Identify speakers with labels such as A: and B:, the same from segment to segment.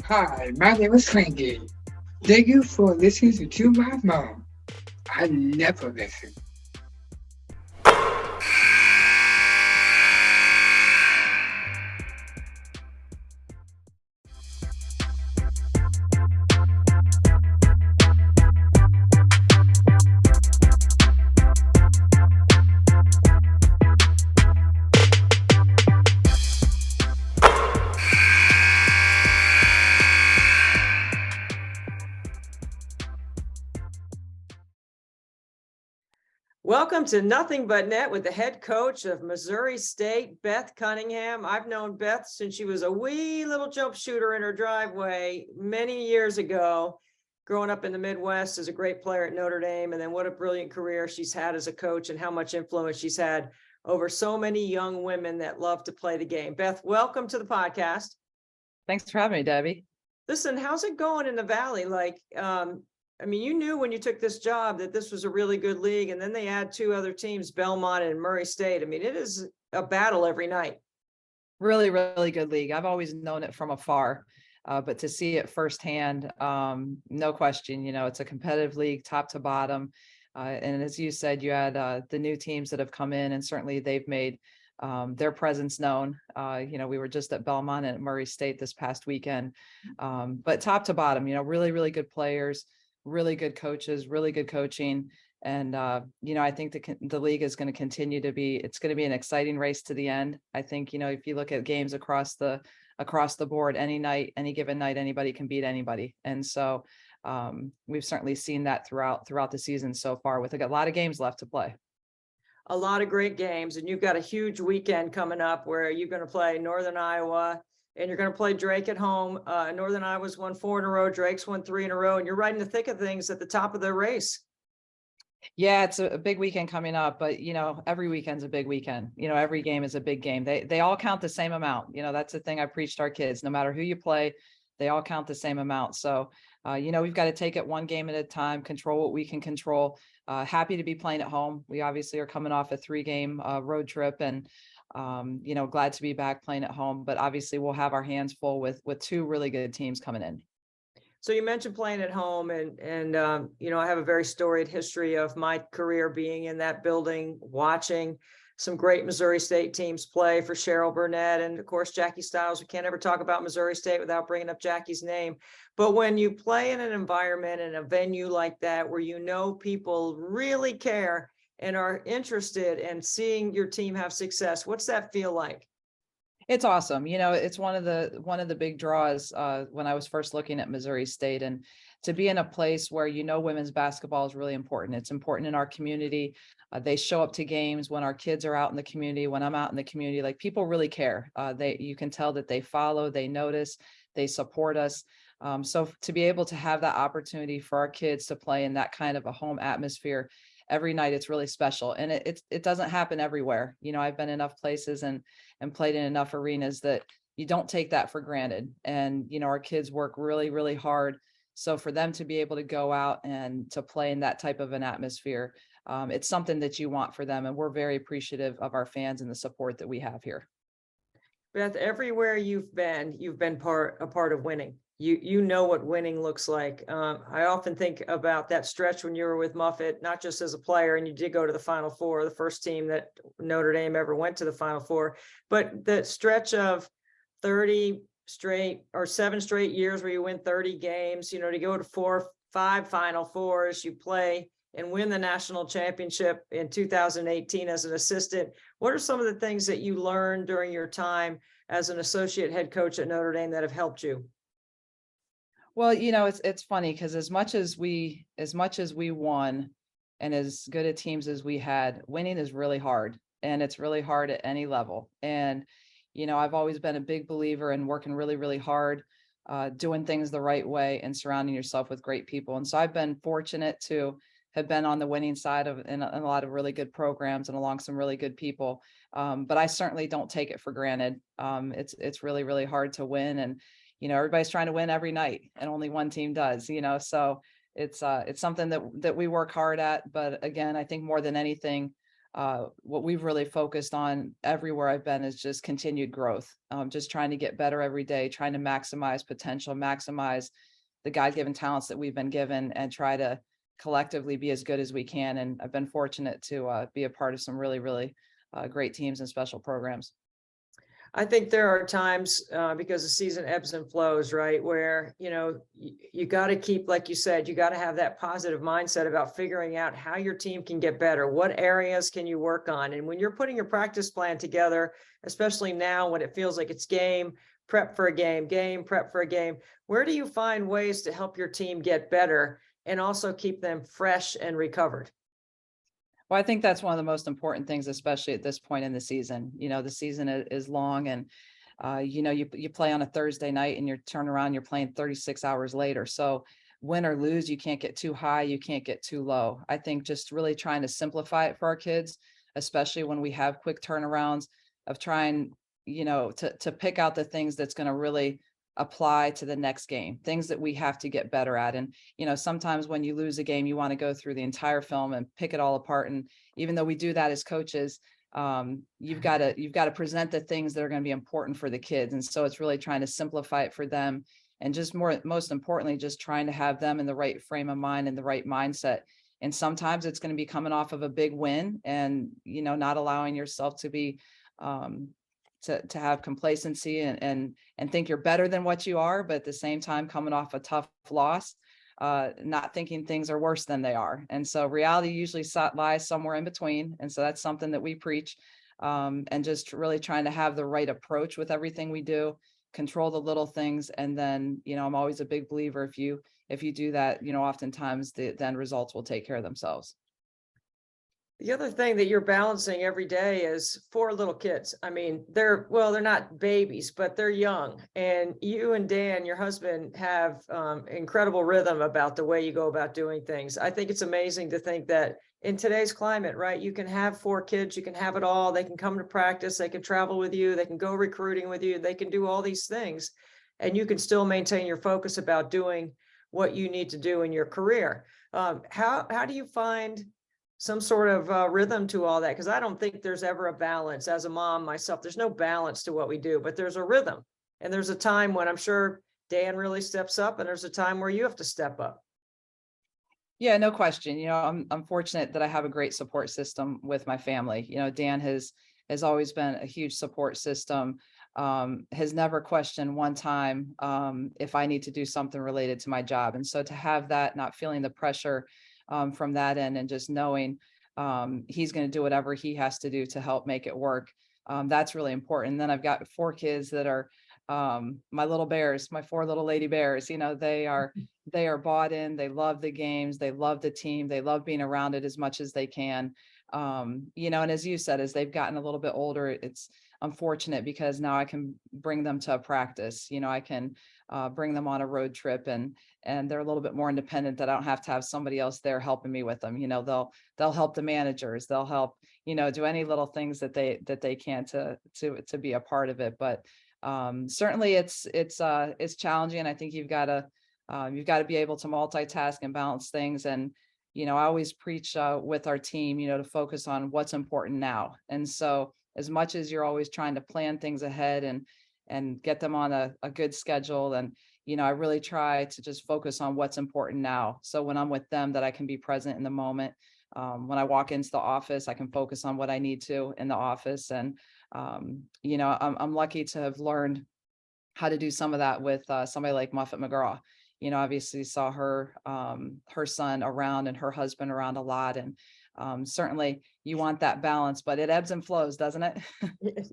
A: Hi, my name is Frankie. Thank you for listening to my mom. I never listen.
B: Welcome to Nothing But Net with the head coach of Missouri State, Beth Cunningham. I've known Beth since she was a wee little jump shooter in her driveway many years ago, growing up in the Midwest as a great player at Notre Dame. And then what a brilliant career she's had as a coach and how much influence she's had over so many young women that love to play the game. Beth, welcome to the podcast.
C: Thanks for having me, Debbie.
B: Listen, how's it going in the Valley? You knew when you took this job that this was a really good league, and then they add two other teams, Belmont and Murray State. I mean, it is a battle every night.
C: Really, really good league. I've always known it from afar, but to see it firsthand, no question, it's a competitive league, top to bottom. And as you said, you had the new teams that have come in, and certainly they've made their presence known. We were just at Belmont and at Murray State this past weekend, but top to bottom, really, really good players, really good coaches, really good coaching. And, I think the league is going to continue to it's going to be an exciting race to the end. I think, if you look at games across the board, any night, any given night, anybody can beat anybody. And so we've certainly seen that throughout the season so far, with a lot of games left to play.
B: A lot of great games, and you've got a huge weekend coming up where you're going to play Northern Iowa, and you're going to play Drake at home. Northern Iowa's won 4 in a row. Drake's won 3 in a row, and you're right in the thick of things at the top of the race.
C: Yeah, it's a big weekend coming up, but every weekend's a big weekend. Every game is a big game. They all count the same amount. That's the thing I preach to our kids. No matter who you play, they all count the same amount. So, we've got to take it one game at a time, control what we can control. Happy to be playing at home. We obviously are coming off a 3-game road trip, and glad to be back playing at home. But obviously, we'll have our hands full with 2 really good teams coming in.
B: So you mentioned playing at home, and I have a very storied history of my career being in that building, watching some great Missouri State teams play for Cheryl Burnett and, of course, Jackie Stiles. We can't ever talk about Missouri State without bringing up Jackie's name. But when you play in an environment and a venue like that, where people really care and are interested in seeing your team have success, what's that feel like?
C: It's awesome. It's one of the big draws when I was first looking at Missouri State, and to be in a place where women's basketball is really important. It's important in our community. They show up to games when our kids are out in the community, when I'm out in the community. Like, people really care. You can tell that they follow, they notice, they support us. So to be able to have that opportunity for our kids to play in that kind of a home atmosphere every night, it's really special. And it doesn't happen everywhere. I've been enough places and played in enough arenas that you don't take that for granted. And, our kids work really, really hard. So for them to be able to go out and to play in that type of an atmosphere, it's something that you want for them. And we're very appreciative of our fans and the support that we have here.
B: Beth, everywhere you've been a part of winning. You know what winning looks like. I often think about that stretch when you were with Muffet, not just as a player, and you did go to the Final Four, the first team that Notre Dame ever went to the Final Four, but the stretch of 30 straight or 7 straight years where you win 30 games, to go to 4, 5 Final Fours, you play and win the national championship in 2018 as an assistant. What are some of the things that you learned during your time as an associate head coach at Notre Dame that have helped you?
C: Well, it's funny because as much as we won and as good a teams as we had, winning is really hard, and it's really hard at any level. And, I've always been a big believer in working really, really hard, doing things the right way, and surrounding yourself with great people. And so I've been fortunate to have been on the winning side in a lot of really good programs and along some really good people. But I certainly don't take it for granted. It's really, really hard to win. And, everybody's trying to win every night, and only one team does, so it's something that we work hard at. But again, I think more than anything, what we've really focused on everywhere I've been is just continued growth, just trying to get better every day, trying to maximize potential, maximize the God-given talents that we've been given, and try to collectively be as good as we can. And I've been fortunate to be a part of some really, really great teams and special programs.
B: I think there are times because the season ebbs and flows, right? Where, you got to keep, like you said, you got to have that positive mindset about figuring out how your team can get better. What areas can you work on? And when you're putting your practice plan together, especially now when it feels like it's game, prep for a game, prep for a game, where do you find ways to help your team get better and also keep them fresh and recovered?
C: Well, I think that's one of the most important things, especially at this point in the season. The season is long, and you play on a Thursday night and you turn around, you're playing 36 hours later. So win or lose, you can't get too high, you can't get too low. I think just really trying to simplify it for our kids, especially when we have quick turnarounds, of trying, to pick out the things that's going to really apply to the next game, things that we have to get better at. And, sometimes when you lose a game, you want to go through the entire film and pick it all apart. And even though we do that as coaches, you've got to present the things that are going to be important for the kids. And so it's really trying to simplify it for them. And just most importantly, just trying to have them in the right frame of mind and the right mindset. And sometimes it's going to be coming off of a big win and, not allowing yourself to be, to have complacency and think you're better than what you are, but at the same time coming off a tough loss, not thinking things are worse than they are. And so reality usually lies somewhere in between. And so that's something that we preach, and just really trying to have the right approach with everything we do, control the little things. And then, I'm always a big believer, if you do that, oftentimes the end results will take care of themselves.
B: The other thing that you're balancing every day is 4 little kids. I mean, they're not babies, but they're young. And you and Dan, your husband, have incredible rhythm about the way you go about doing things. I think it's amazing to think that in today's climate, right, you can have 4 kids, you can have it all. They can come to practice, they can travel with you, they can go recruiting with you, they can do all these things. And you can still maintain your focus about doing what you need to do in your career. How do you find some sort of rhythm to all that? Because I don't think there's ever a balance. As a mom myself, there's no balance to what we do, but there's a rhythm. And there's a time when I'm sure Dan really steps up, and there's a time where you have to step up.
C: Yeah, no question. I'm fortunate that I have a great support system with my family. Dan has always been a huge support system, has never questioned one time if I need to do something related to my job. And so to have that, not feeling the pressure from that end, and just knowing he's going to do whatever he has to do to help make it work. That's really important. And then I've got 4 kids that are my little bears, my 4 little lady bears. They are bought in. They love the games. They love the team. They love being around it as much as they can. And as you said, as they've gotten a little bit older, it's unfortunate because now I can bring them to a practice. I can bring them on a road trip, and they're a little bit more independent, that I don't have to have somebody else there helping me with them. They'll help the managers. They'll help, do any little things that they can to be a part of it. But certainly it's challenging. I think you've got to be able to multitask and balance things. And I always preach with our team, to focus on what's important now. And so as much as you're always trying to plan things ahead and get them on a good schedule, and I really try to just focus on what's important now. So when I'm with them, that I can be present in the moment. When I walk into the office, I can focus on what I need to in the office. And I'm lucky to have learned how to do some of that with somebody like Muffet McGraw. Obviously saw her son around and her husband around a lot. And certainly you want that balance, but it ebbs and flows, doesn't it?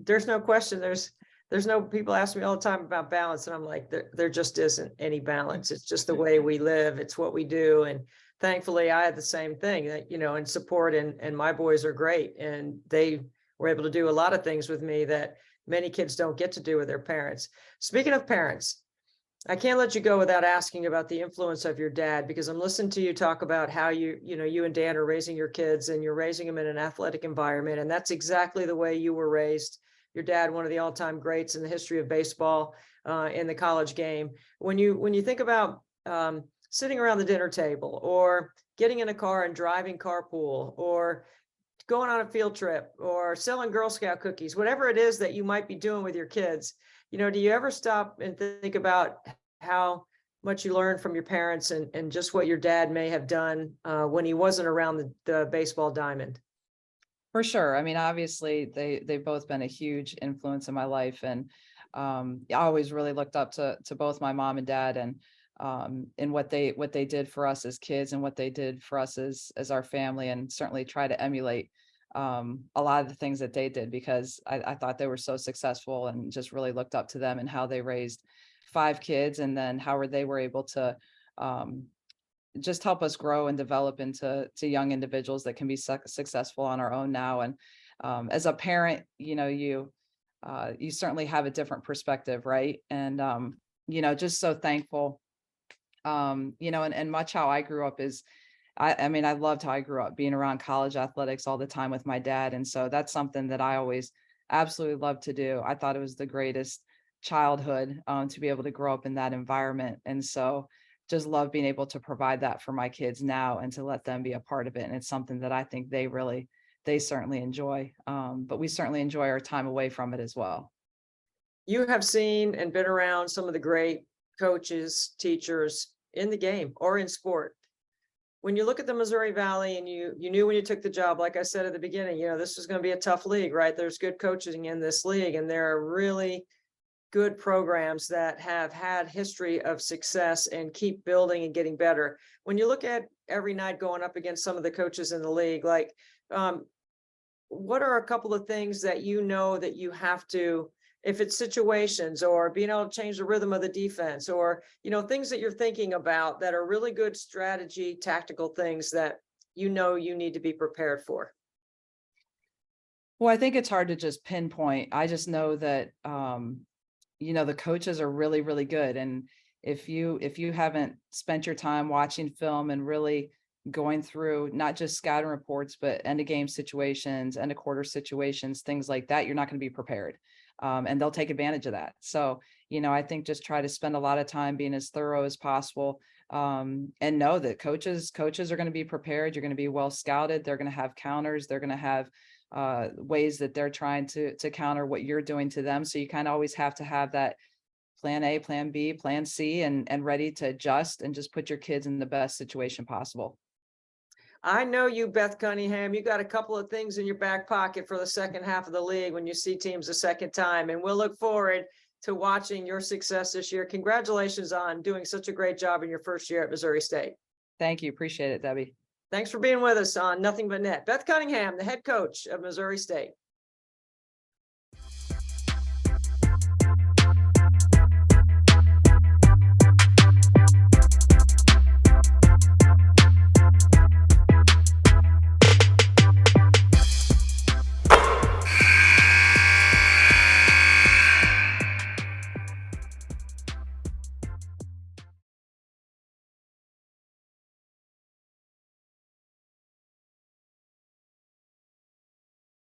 B: There's no question. There's no, people ask me all the time about balance, and I'm like, there just isn't any balance. It's just the way we live. It's what we do. And thankfully I had the same thing, that, and support, and my boys are great. And they were able to do a lot of things with me that many kids don't get to do with their parents. Speaking of parents, I can't let you go without asking about the influence of your dad, because I'm listening to you talk about how you and Dan are raising your kids, and you're raising them in an athletic environment. And that's exactly the way you were raised. Your dad, one of the all-time greats in the history of baseball, in the college game. When you think about sitting around the dinner table, or getting in a car and driving carpool, or going on a field trip or selling Girl Scout cookies, whatever it is that you might be doing with your kids, do you ever stop and think about how much you learned from your parents and just what your dad may have done when he wasn't around the baseball diamond?
C: For sure. I mean, obviously they've both been a huge influence in my life. And I always really looked up to both my mom and dad, and what they did for us as kids and what they did for us as our family, and certainly try to emulate a lot of the things that they did, because I thought they were so successful, and just really looked up to them and how they raised 5 kids, and then how they were able to just help us grow and develop into young individuals that can be successful on our own now. And as a parent, you certainly have a different perspective, right? And just so thankful. And much how I grew up is, I mean, I loved how I grew up, being around college athletics all the time with my dad. And so that's something that I always absolutely loved to do. I thought it was the greatest childhood, to be able to grow up in that environment. And so just love being able to provide that for my kids now, and to let them be a part of it. And it's something that I think they certainly enjoy. But we certainly enjoy our time away from it as well.
B: You have seen and been around some of the great coaches, teachers in the game or in sport. When you look at the Missouri Valley, and you knew when you took the job, like I said at the beginning, this is going to be a tough league, right? There's good coaching in this league, and there are really good programs that have had history of success and keep building and getting better. When you look at every night going up against some of the coaches in the league, like what are a couple of things that that you have to, if it's situations or being able to change the rhythm of the defense, or things that you're thinking about that are really good strategy, tactical things that you need to be prepared for?
C: Well, I think it's hard to just pinpoint. I just know that the coaches are really, really good. And if you haven't spent your time watching film and really going through not just scouting reports, but end of game situations, end of quarter situations, things like that, you're not going to be prepared. And they'll take advantage of that. So, I think just try to spend a lot of time being as thorough as possible, and know that coaches are going to be prepared. You're going to be well scouted. They're going to have counters. They're going to have ways that they're trying to counter what you're doing to them. So you kind of always have to have that plan A, plan B, plan C, and ready to adjust and just put your kids in the best situation possible.
B: I know you, Beth Cunningham, you got a couple of things in your back pocket for the second half of the league when you see teams a second time, and we'll look forward to watching your success this year. Congratulations on doing such a great job in your first year at Missouri State.
C: Thank you. Appreciate it, Debbie.
B: Thanks for being with us on Nothing But Net. Beth Cunningham, the head coach of Missouri State.